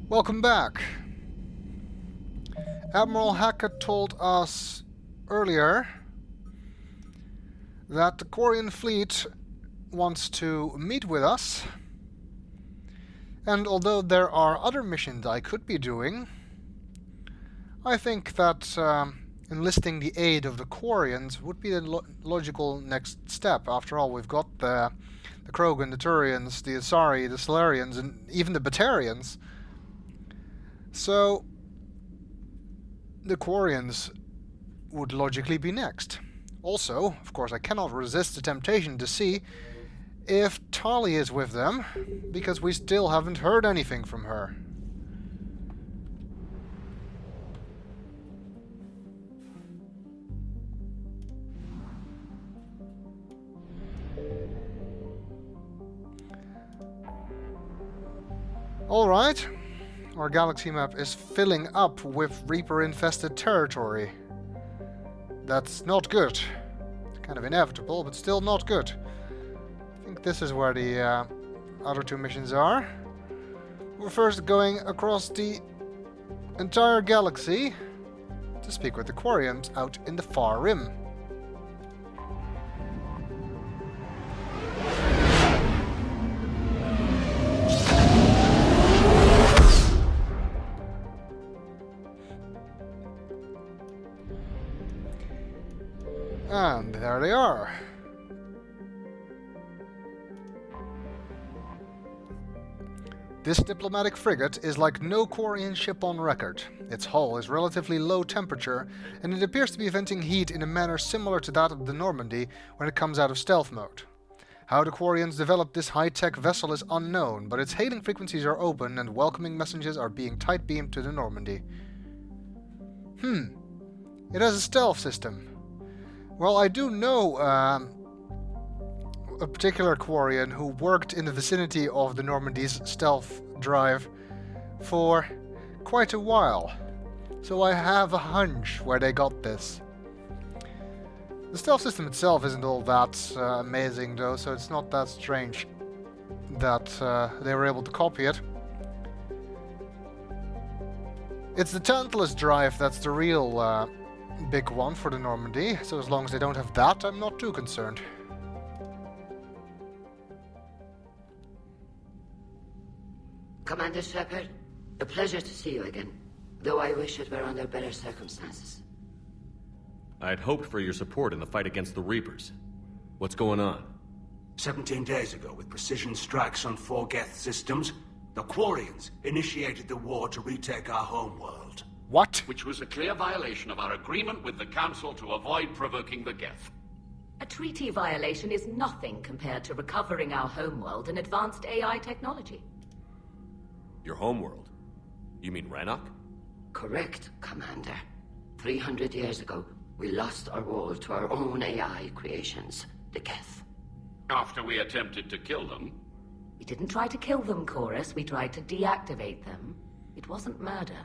Welcome back. Admiral Hackett told us earlier that the Quarian fleet wants to meet with us, and although there are other missions I could be doing, I think that enlisting the aid of the Quarians would be the logical next step. After all, we've got the Krogan, the Turians, the Asari, the Solarians, and even the Batarians. So the Quarians would logically be next. Also, of course, I cannot resist the temptation to see if Tali is with them, because we still haven't heard anything from her. Alright, our galaxy map is filling up with Reaper-infested territory. That's not good. It's kind of inevitable, but still not good. I think this is where the other two missions are. We're first going across the entire galaxy to speak with the Quarians out in the far rim. And there they are. This diplomatic frigate is like no Quarian ship on record. Its hull is relatively low temperature, and it appears to be venting heat in a manner similar to that of the Normandy when it comes out of stealth mode. How the Quarians developed this high-tech vessel is unknown, but its hailing frequencies are open and welcoming messages are being tight-beamed to the Normandy. It has a stealth system. Well, I do know a particular Quarian who worked in the vicinity of the Normandy's stealth drive for quite a while, so I have a hunch where they got this. The stealth system itself isn't all that amazing though, so it's not that strange that they were able to copy it. It's the Tantalus drive that's the real big one for the Normandy, so as long as they don't have that, I'm not too concerned. Commander Shepard, a pleasure to see you again, though I wish it were under better circumstances. I had hoped for your support in the fight against the Reapers. What's going on? 17 days ago, with precision strikes on 4 Geth systems, the Quarians initiated the war to retake our homeworld. What? Which was a clear violation of our agreement with the Council to avoid provoking the Geth. A treaty violation is nothing compared to recovering our homeworld and advanced AI technology. Your homeworld? You mean Rannoch? Correct, Commander. 300 years ago, we lost our world to our own AI creations, the Geth. After we attempted to kill them. We didn't try to kill them, Chorus. We tried to deactivate them. It wasn't murder.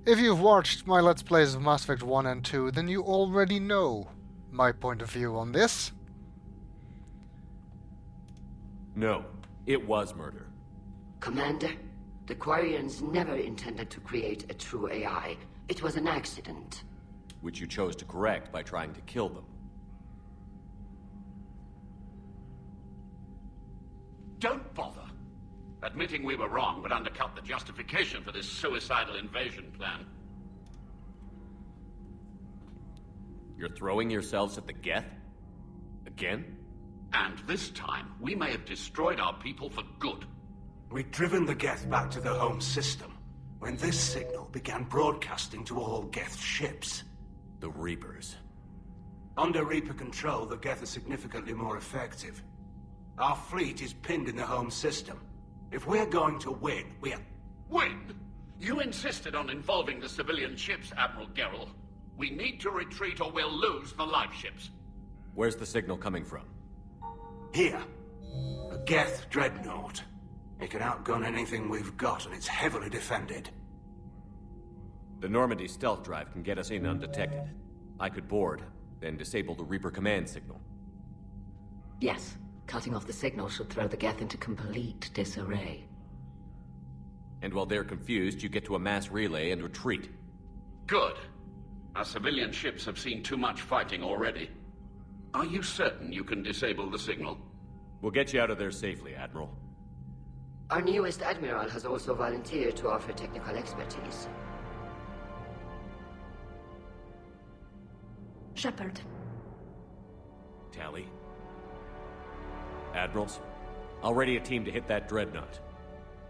If you've watched my Let's Plays of Mass Effect 1 and 2, then you already know my point of view on this. No, it was murder. Commander, the Quarians never intended to create a true AI. It was an accident. Which you chose to correct by trying to kill them. Don't bother. Admitting we were wrong would undercut the justification for this suicidal invasion plan. You're throwing yourselves at the Geth? Again? And this time, we may have destroyed our people for good. We'd driven the Geth back to the home system, when this signal began broadcasting to all Geth ships. The Reapers. Under Reaper control, the Geth are significantly more effective. Our fleet is pinned in the home system. If we're going to win, Win? You insisted on involving the civilian ships, Admiral Gerrel. We need to retreat or we'll lose the live ships. Where's the signal coming from? Here. A Geth dreadnought. It can outgun anything we've got, and it's heavily defended. The Normandy stealth drive can get us in undetected. I could board, then disable the Reaper command signal. Yes, cutting off the signal should throw the Geth into complete disarray. And while they're confused, you get to a mass relay and retreat. Good. Our civilian ships have seen too much fighting already. Are you certain you can disable the signal? We'll get you out of there safely, Admiral. Our newest Admiral has also volunteered to offer technical expertise. Shepard. Tali. Admirals, I'll ready a team to hit that dreadnought.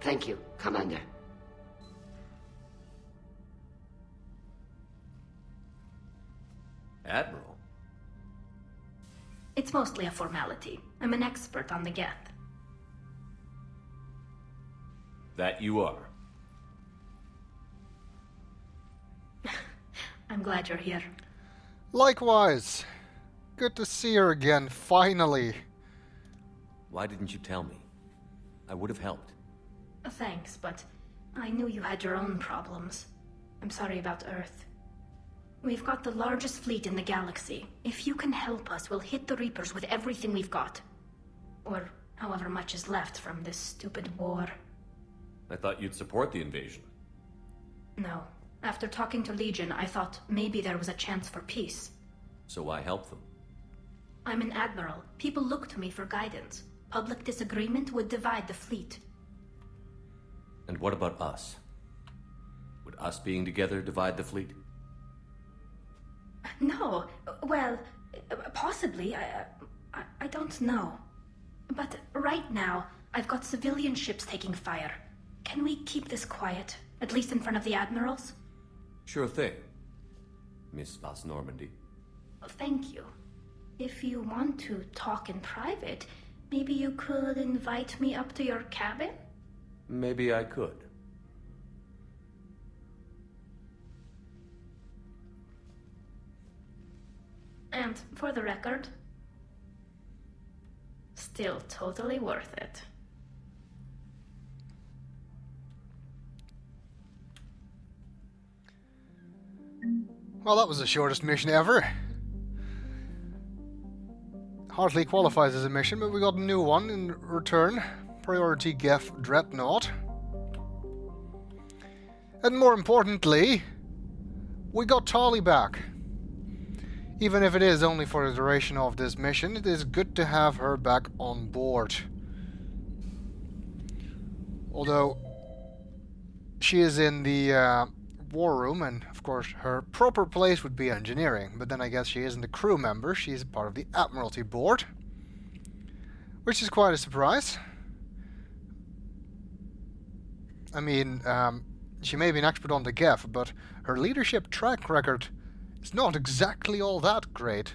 Thank you, Commander. Admiral? It's mostly a formality. I'm an expert on the Geth. That you are. I'm glad you're here. Likewise. Good to see her again, finally. Why didn't you tell me? I would have helped. Thanks, but I knew you had your own problems. I'm sorry about Earth. We've got the largest fleet in the galaxy. If you can help us, we'll hit the Reapers with everything we've got. Or however much is left from this stupid war. I thought you'd support the invasion. No. After talking to Legion, I thought maybe there was a chance for peace. So why help them? I'm an Admiral. People look to me for guidance. Public disagreement would divide the fleet. And what about us? Would us being together divide the fleet? No. Well, possibly. I don't know. But right now, I've got civilian ships taking fire. Can we keep this quiet? At least in front of the Admirals? Sure thing, Miss Vas Normandy. Thank you. If you want to talk in private, maybe you could invite me up to your cabin? Maybe I could. And for the record, still totally worth it. Well, that was the shortest mission ever. Hardly qualifies as a mission, but we got a new one in return. Priority Geth Dreadnought. And more importantly, we got Tali back. Even if it is only for the duration of this mission, it is good to have her back on board. Although she is in the war room, and of course her proper place would be engineering, but then I guess she isn't a crew member, she's part of the Admiralty board, which is quite a surprise. I mean, she may be an expert on the Geth, but her leadership track record is not exactly all that great,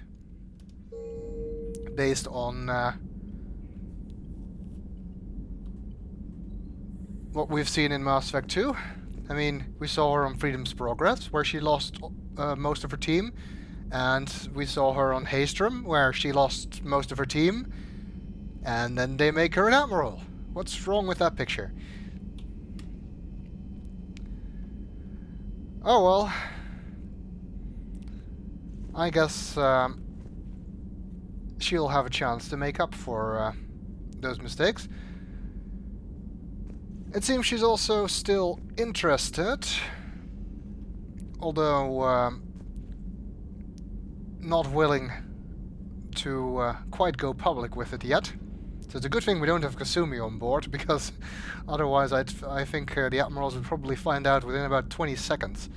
based on what we've seen in Mass Effect 2. I mean, we saw her on Freedom's Progress, where she lost most of her team, and we saw her on Haystrom, where she lost most of her team, and then they make her an Admiral. What's wrong with that picture? Oh well. I guess she'll have a chance to make up for those mistakes. It seems she's also still interested, although not willing to quite go public with it yet. So it's a good thing we don't have Kasumi on board, because otherwise I think the Admirals would probably find out within about 20 seconds.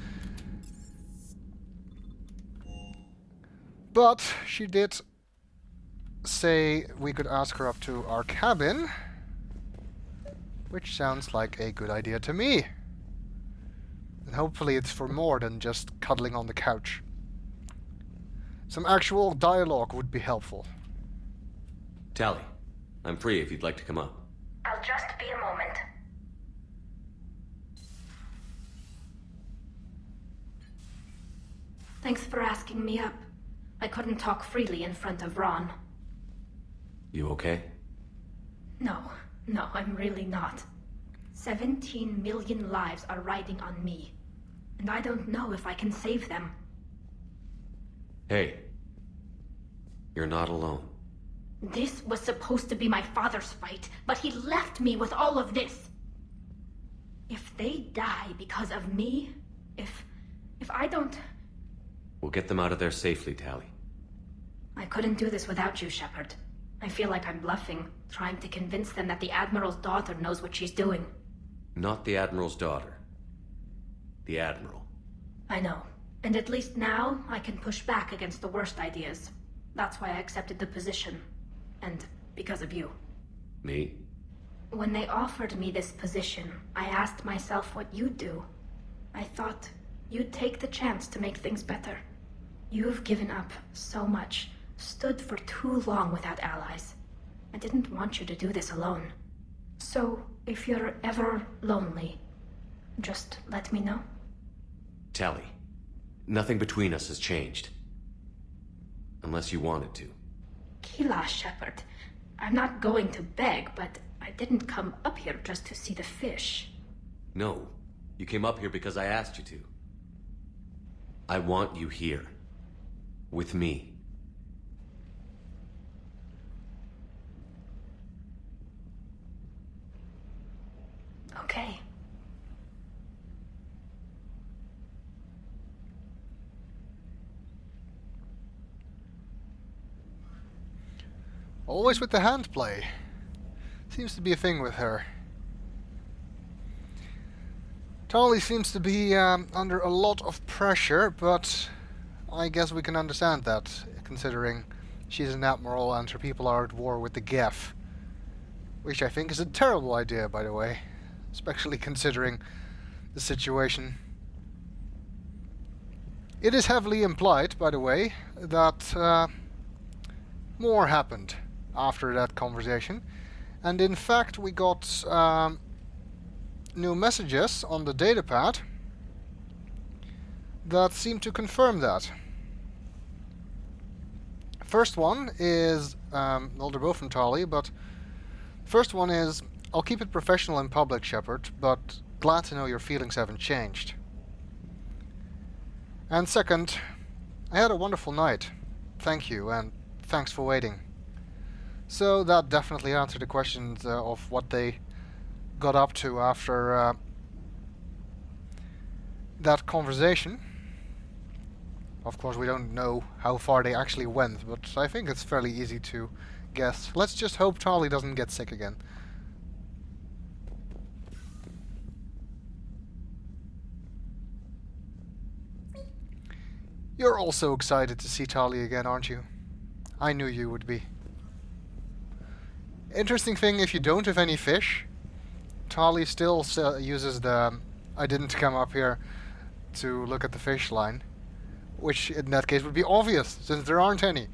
But she did say we could ask her up to our cabin, which sounds like a good idea to me. And hopefully it's for more than just cuddling on the couch. Some actual dialogue would be helpful. Tali, I'm free if you'd like to come up. I'll just be a moment. Thanks for asking me up. I couldn't talk freely in front of Ron. You okay? No, I'm really not. 17 million lives are riding on me, and I don't know if I can save them. Hey, you're not alone. This was supposed to be my father's fight, but he left me with all of this. If they die because of me, if I don't... We'll get them out of there safely, Tali. I couldn't do this without you, Shepard. I feel like I'm bluffing, trying to convince them that the Admiral's daughter knows what she's doing. Not the Admiral's daughter. The Admiral. I know. And at least now, I can push back against the worst ideas. That's why I accepted the position. And because of you. Me? When they offered me this position, I asked myself what you'd do. I thought you'd take the chance to make things better. You've given up so much, stood for too long without allies. I didn't want you to do this alone. So, if you're ever lonely, just let me know. Tali, nothing between us has changed. Unless you wanted to. Kila, Shepard. I'm not going to beg, but I didn't come up here just to see the fish. No, you came up here because I asked you to. I want you here. With me. Okay. Always with the hand play. Seems to be a thing with her. Tali seems to be under a lot of pressure, but I guess we can understand that, considering she's an admiral and her people are at war with the Geth. Which I think is a terrible idea, by the way. Especially considering the situation. It is heavily implied, by the way, that more happened after that conversation. And in fact, we got new messages on the datapad that seem to confirm that. First one is, well, they're both from Tali, but first one is, I'll keep it professional in public, Shepard, but glad to know your feelings haven't changed. And second, I had a wonderful night. Thank you, and thanks for waiting. So that definitely answered the questions of what they got up to after that conversation. Of course, we don't know how far they actually went, but I think it's fairly easy to guess. Let's just hope Tali doesn't get sick again. You're also excited to see Tali again, aren't you? I knew you would be. Interesting thing, if you don't have any fish, Tali still uses the I didn't come up here to look at the fish line, which in that case would be obvious, since there aren't any.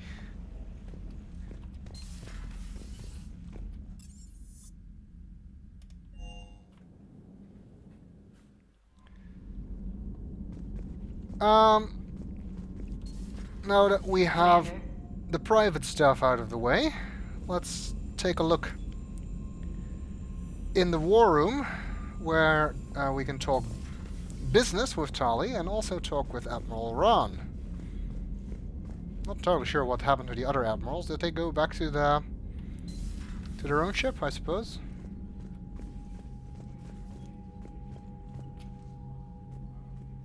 Now that we have the private stuff out of the way, let's take a look in the war room, where we can talk business with Tali and also talk with Admiral Ron. Not entirely sure what happened to the other admirals. Did they go back to their own ship, I suppose?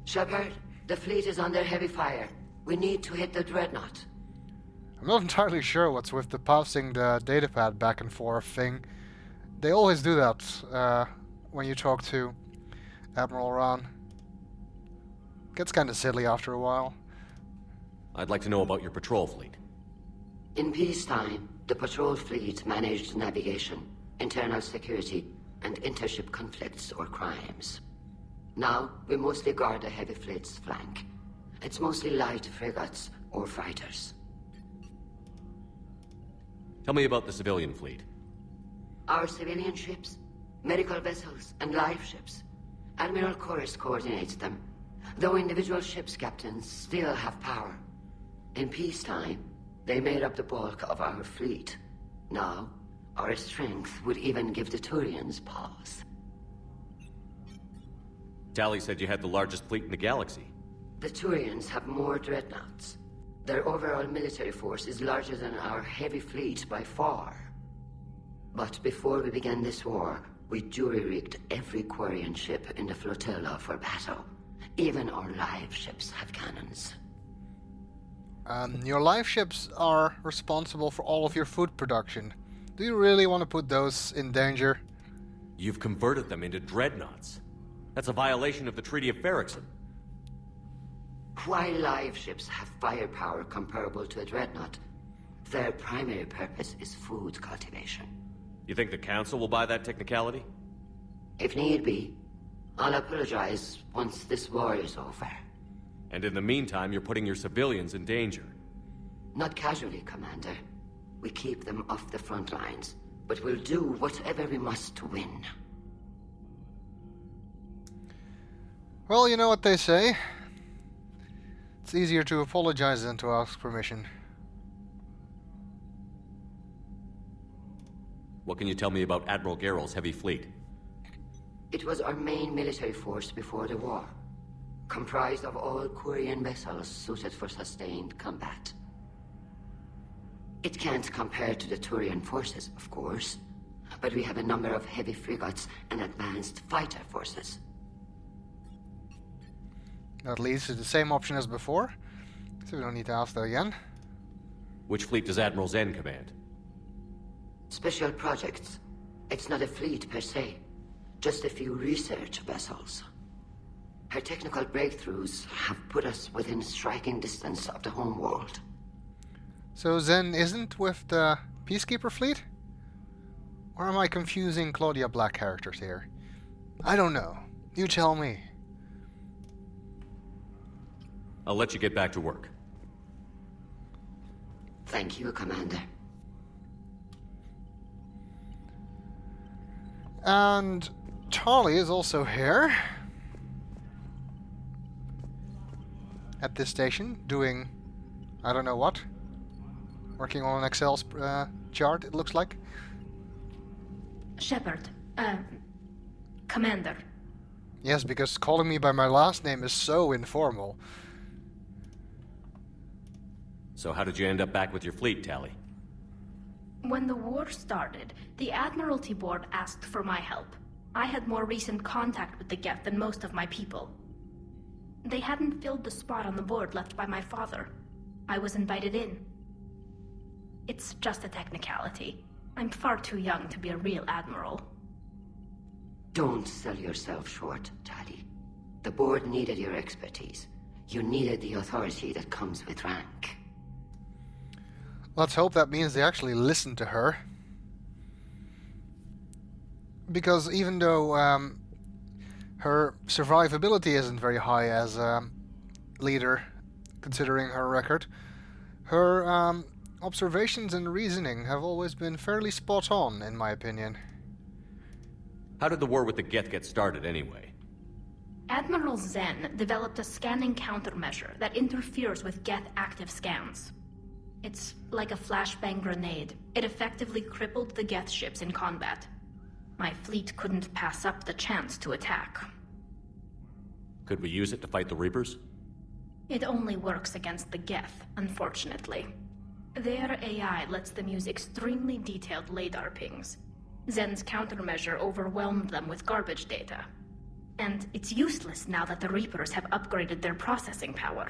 Shepard, the fleet is under heavy fire. We need to hit the dreadnought. I'm not entirely sure what's with the passing the datapad back and forth thing. They always do that when you talk to Admiral Ron. Gets kind of silly after a while. I'd like to know about your patrol fleet. In peacetime, the patrol fleet managed navigation, internal security, and intership conflicts or crimes. Now, we mostly guard the heavy fleet's flank. It's mostly light frigates or fighters. Tell me about the civilian fleet. Our civilian ships, medical vessels, and life ships. Admiral Chorus coordinates them, though individual ships' captains still have power. In peacetime, they made up the bulk of our fleet. Now, our strength would even give the Turians pause. Tali said you had the largest fleet in the galaxy. The Turians have more dreadnoughts. Their overall military force is larger than our heavy fleet by far. But before we began this war, We jury-rigged every Quarian ship in the flotilla for battle. Even our live ships have cannons. Your live ships are responsible for all of your food production. Do you really want to put those in danger? You've converted them into dreadnoughts. That's a violation of the Treaty of Ferrixon. While live ships have firepower comparable to a dreadnought, their primary purpose is food cultivation. You think the Council will buy that technicality? If need be, I'll apologize once this war is over. And in the meantime, you're putting your civilians in danger. Not casually, Commander. We keep them off the front lines, but we'll do whatever we must to win. Well, you know what they say. It's easier to apologize than to ask permission. What can you tell me about Admiral Geral's heavy fleet? It was our main military force before the war, comprised of all Quarian vessels suited for sustained combat. It can't compare to the Turian forces, of course, but we have a number of heavy frigates and advanced fighter forces. That leads to the same option as before, so we don't need to ask that again. Which fleet does Admiral Zen command? Special projects. It's not a fleet per se, just a few research vessels. Her technical breakthroughs have put us within striking distance of the homeworld. So Zen isn't with the Peacekeeper fleet? Or am I confusing Claudia Black characters here? I don't know. You tell me. I'll let you get back to work. Thank you, Commander. And Tali is also here. At this station, doing I don't know what. Working on an Excel chart, it looks like. Shepard, Commander. Yes, because calling me by my last name is so informal. So how did you end up back with your fleet, Tali? When the war started, the Admiralty Board asked for my help. I had more recent contact with the Geth than most of my people. They hadn't filled the spot on the board left by my father. I was invited in. It's just a technicality. I'm far too young to be a real admiral. Don't sell yourself short, Tali. The board needed your expertise. You needed the authority that comes with rank. Let's hope that means they actually listen to her. Because even though her survivability isn't very high as a leader, considering her record, her observations and reasoning have always been fairly spot on, in my opinion. How did the war with the Geth get started, anyway? Admiral Zen developed a scanning countermeasure that interferes with Geth active scans. It's like a flashbang grenade. It effectively crippled the Geth ships in combat. My fleet couldn't pass up the chance to attack. Could we use it to fight the Reapers? It only works against the Geth, unfortunately. Their AI lets them use extremely detailed LADAR pings. Zen's countermeasure overwhelmed them with garbage data. And it's useless now that the Reapers have upgraded their processing power.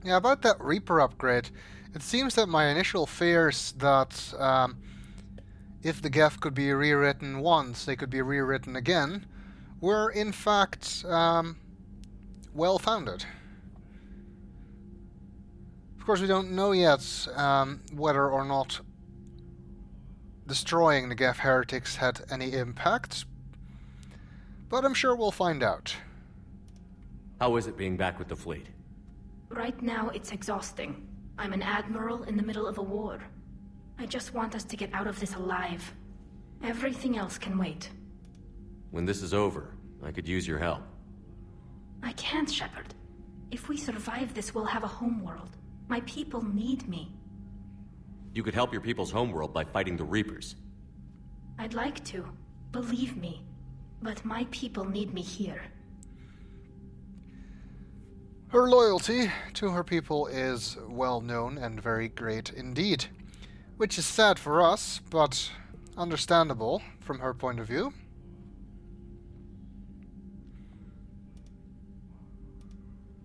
Yeah, about that Reaper upgrade, it seems that my initial fears that if the Geth could be rewritten once, they could be rewritten again, were in fact well-founded. Of course, we don't know yet whether or not destroying the Geth heretics had any impact, but I'm sure we'll find out. How is it being back with the fleet? Right now, it's exhausting. I'm an admiral in the middle of a war. I just want us to get out of this alive. Everything else can wait. When this is over, I could use your help. I can't, Shepard. If we survive this, we'll have a homeworld. My people need me. You could help your people's homeworld by fighting the Reapers. I'd like to. Believe me. But my people need me here. Her loyalty to her people is well known and very great indeed. Which is sad for us, but understandable from her point of view.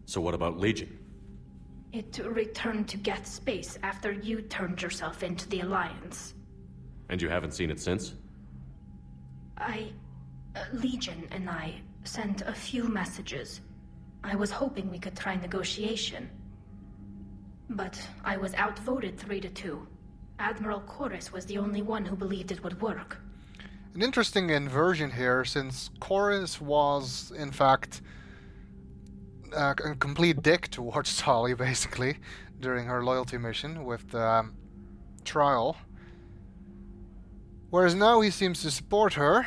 So what about Legion? It returned to Geth space after you turned yourself into the Alliance. And you haven't seen it since? Legion and I sent a few messages. I was hoping we could try negotiation. But I was outvoted 3-2. Admiral Chorus was the only one who believed it would work. An interesting inversion here, since Chorus was, in fact, a complete dick towards Tali, basically, during her loyalty mission with the trial. Whereas now he seems to support her,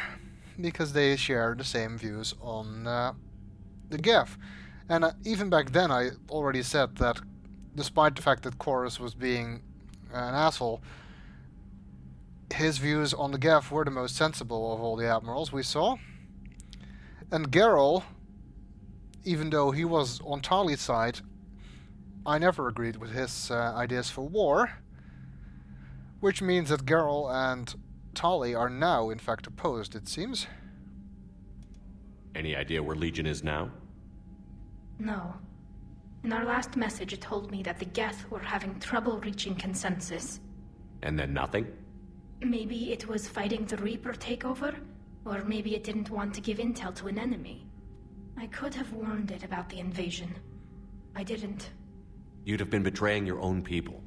because they share the same views on the Geth. And even back then I already said that, despite the fact that Chorus was being an asshole, his views on the Geth were the most sensible of all the admirals we saw. And Geralt, even though he was on Tali's side, I never agreed with his ideas for war, which means that Geralt and Tali are now, in fact, opposed, it seems. Any idea where Legion is now? No. In our last message, it told me that the Geth were having trouble reaching consensus. And then nothing? Maybe it was fighting the Reaper takeover, or maybe it didn't want to give intel to an enemy. I could have warned it about the invasion. I didn't. You'd have been betraying your own people.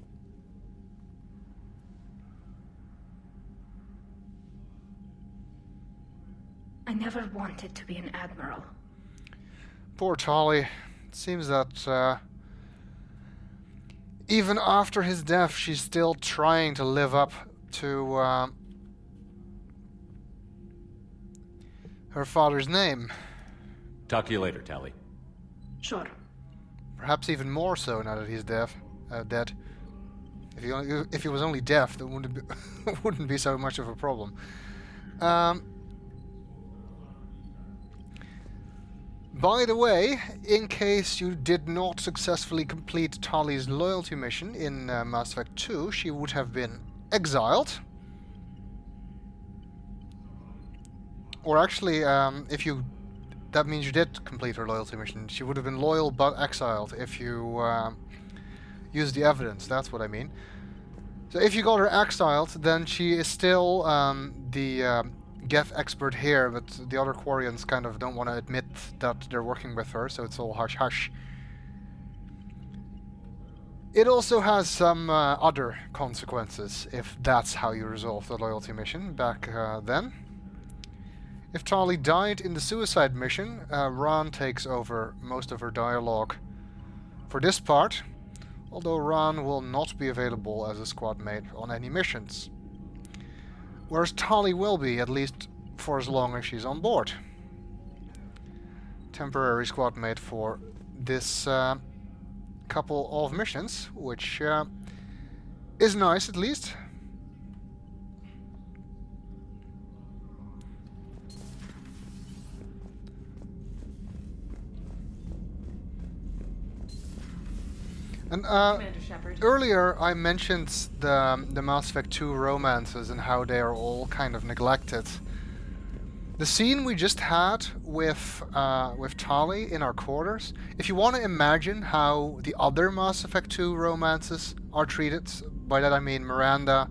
I never wanted to be an admiral. Poor Tali. It seems that even after his death, she's still trying to live up to her father's name. Talk to you later, Tali. Sure. Perhaps even more so now that he's dead. If he was only deaf, that wouldn't be so much of a problem. By the way, in case you did not successfully complete Tali's loyalty mission in Mass Effect 2, she would have been exiled. Or actually, that means you did complete her loyalty mission. She would have been loyal but exiled if you use the evidence, that's what I mean. So if you got her exiled, then she is still the Geth expert here, but the other Quarians kind of don't want to admit that they're working with her, so it's all hush-hush. It also has some other consequences, if that's how you resolve the loyalty mission back then. If Tali died in the suicide mission, Ran takes over most of her dialogue for this part, although Ran will not be available as a squad mate on any missions. Whereas Tali will be, at least for as long as she's on board. Temporary squad mate for this couple of missions, which is nice at least. And earlier I mentioned the Mass Effect 2 romances and how they are all kind of neglected. The scene we just had with Tali in our quarters, if you want to imagine how the other Mass Effect 2 romances are treated, by that I mean Miranda,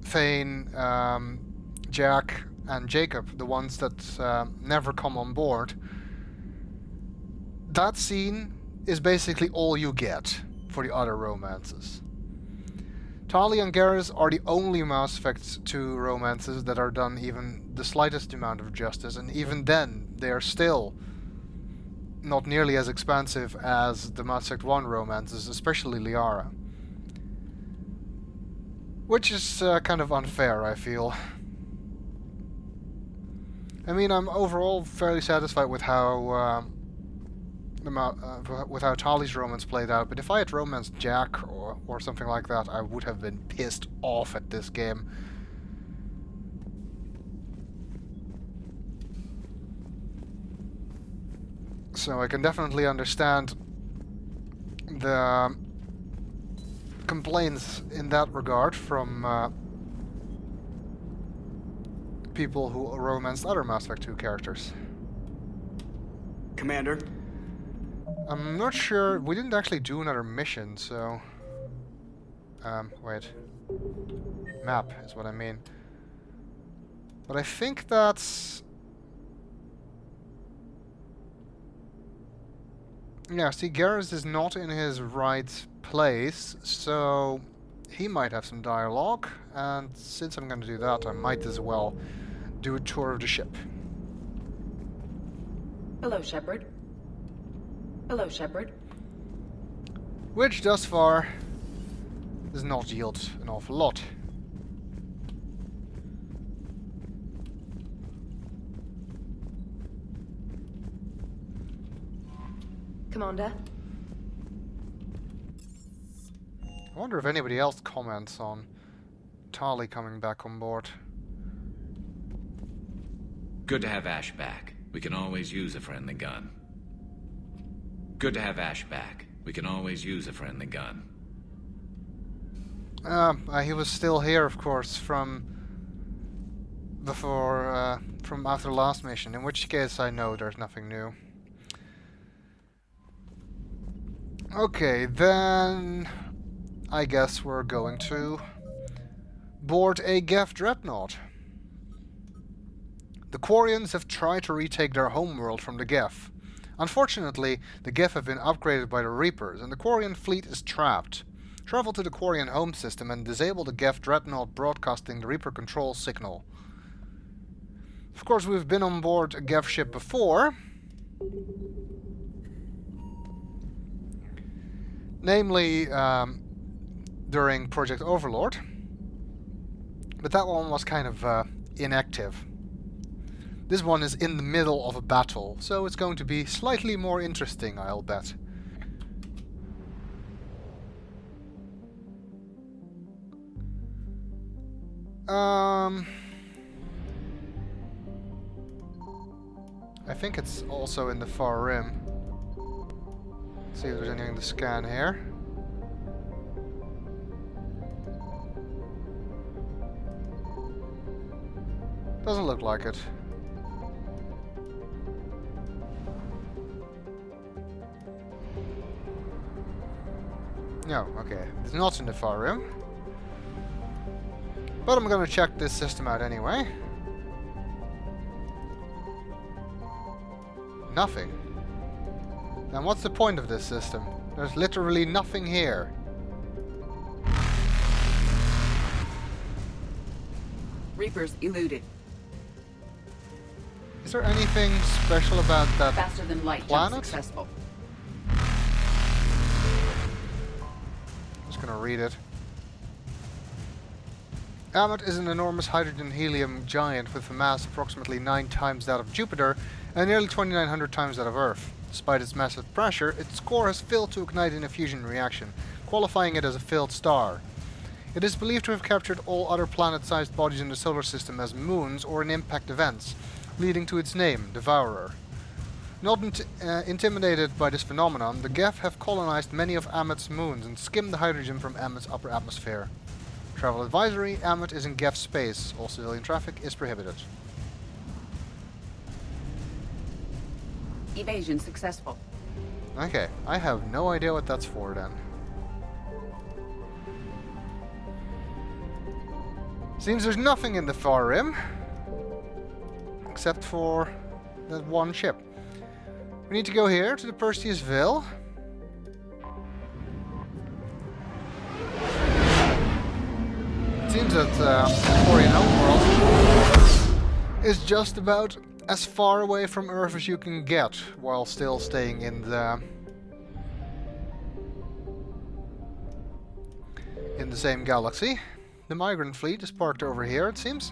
Thane, Jack and Jacob, the ones that never come on board, that scene is basically all you get for the other romances. Tali and Garrus are the only Mass Effect 2 romances that are done even the slightest amount of justice, and even then they are still not nearly as expansive as the Mass Effect 1 romances, especially Liara. Which is kind of unfair, I feel. I mean, I'm overall fairly satisfied with how Tali's romance played out, but if I had romanced Jack or something like that, I would have been pissed off at this game. So I can definitely understand the complaints in that regard from people who romanced other Mass Effect 2 characters. Commander? I'm not sure. We didn't actually do another mission, so... wait. Map is what I mean. But I think that's... Yeah, see, Garrus is not in his right place, so he might have some dialogue, and since I'm going to do that, I might as well do a tour of the ship. Hello, Shepard. Hello, Shepard. Which, thus far, does not yield an awful lot. Commander? I wonder if anybody else comments on Tali coming back on board. Good to have Ash back. We can always use a friendly gun. Good to have Ash back. We can always use a friendly gun. He was still here, of course, from before, from after the last mission, in which case I know there's nothing new. Okay, then I guess we're going to board a Geth dreadnought. The Quarians have tried to retake their homeworld from the Geth. Unfortunately, the Geth have been upgraded by the Reapers, and the Quarian fleet is trapped. Travel to the Quarian home system and disable the Geth dreadnought broadcasting the Reaper control signal. Of course, we've been on board a Geth ship before. Namely, during Project Overlord. But that one was kind of inactive. This one is in the middle of a battle, so it's going to be slightly more interesting, I'll bet. I think it's also in the far rim. Let's see if there's anything to scan here. Doesn't look like it. No, okay. It's not in the far rim. But I'm gonna check this system out anyway. Nothing. Then what's the point of this system? There's literally nothing here. Reapers eluded. Is there anything special about that Faster than light planet? jump successful. Just gonna read it. Ammit is an enormous hydrogen-helium giant with a mass approximately 9 times that of Jupiter and nearly 2,900 times that of Earth. Despite its massive pressure, its core has failed to ignite in a fusion reaction, qualifying it as a failed star. It is believed to have captured all other planet-sized bodies in the solar system as moons or in impact events, leading to its name, Devourer. Not intimidated by this phenomenon, the Geth have colonized many of Ammit's moons and skimmed the hydrogen from Ammit's upper atmosphere. Travel advisory: Ammit is in Geth space. All civilian traffic is prohibited. Evasion successful. Okay, I have no idea what that's for then. Seems there's nothing in the far rim, except for that one ship. We need to go here to the Perseusville. It seems that Quarian homeworld is just about as far away from Earth as you can get, while still staying in the same galaxy. The migrant fleet is parked over here, it seems.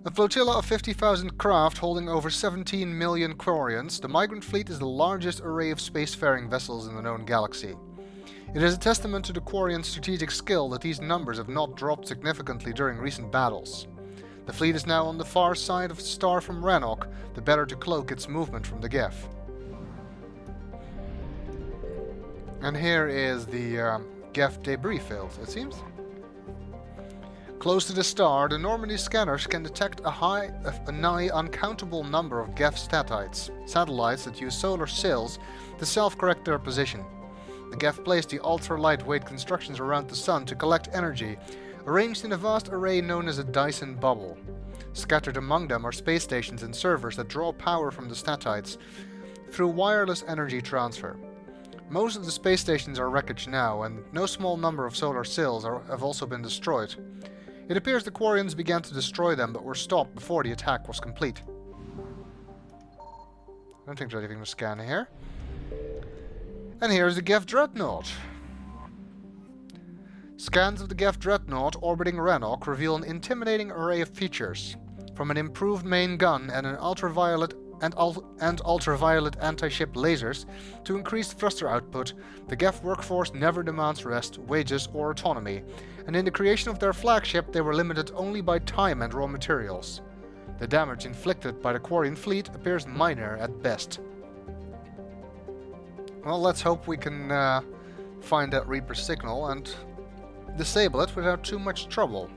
A flotilla of 50,000 craft holding over 17 million Quarians, the migrant fleet is the largest array of spacefaring vessels in the known galaxy. It is a testament to the Quarian strategic skill that these numbers have not dropped significantly during recent battles. The fleet is now on the far side of the star from Rannoch, the better to cloak its movement from the Geth. And here is the Geth debris field, it seems. Close to the star, the Normandy scanners can detect a nigh uncountable number of Geth satellites that use solar sails to self-correct their position. The Geth placed the ultra-lightweight constructions around the sun to collect energy, arranged in a vast array known as a Dyson bubble. Scattered among them are space stations and servers that draw power from the statites through wireless energy transfer. Most of the space stations are wreckage now, and no small number of solar sails have also been destroyed. It appears the Quarians began to destroy them, but were stopped before the attack was complete. I don't think there's anything to scan here. And here's the Geth Dreadnought. Scans of the Geth Dreadnought orbiting Rannoch reveal an intimidating array of features, from an improved main gun and an ultraviolet anti-ship lasers to increased thruster output. The Geth workforce never demands rest, wages, or autonomy, and in the creation of their flagship they were limited only by time and raw materials. The damage inflicted by the Quarian fleet appears minor at best. Well, let's hope we can find that Reaper signal and disable it without too much trouble.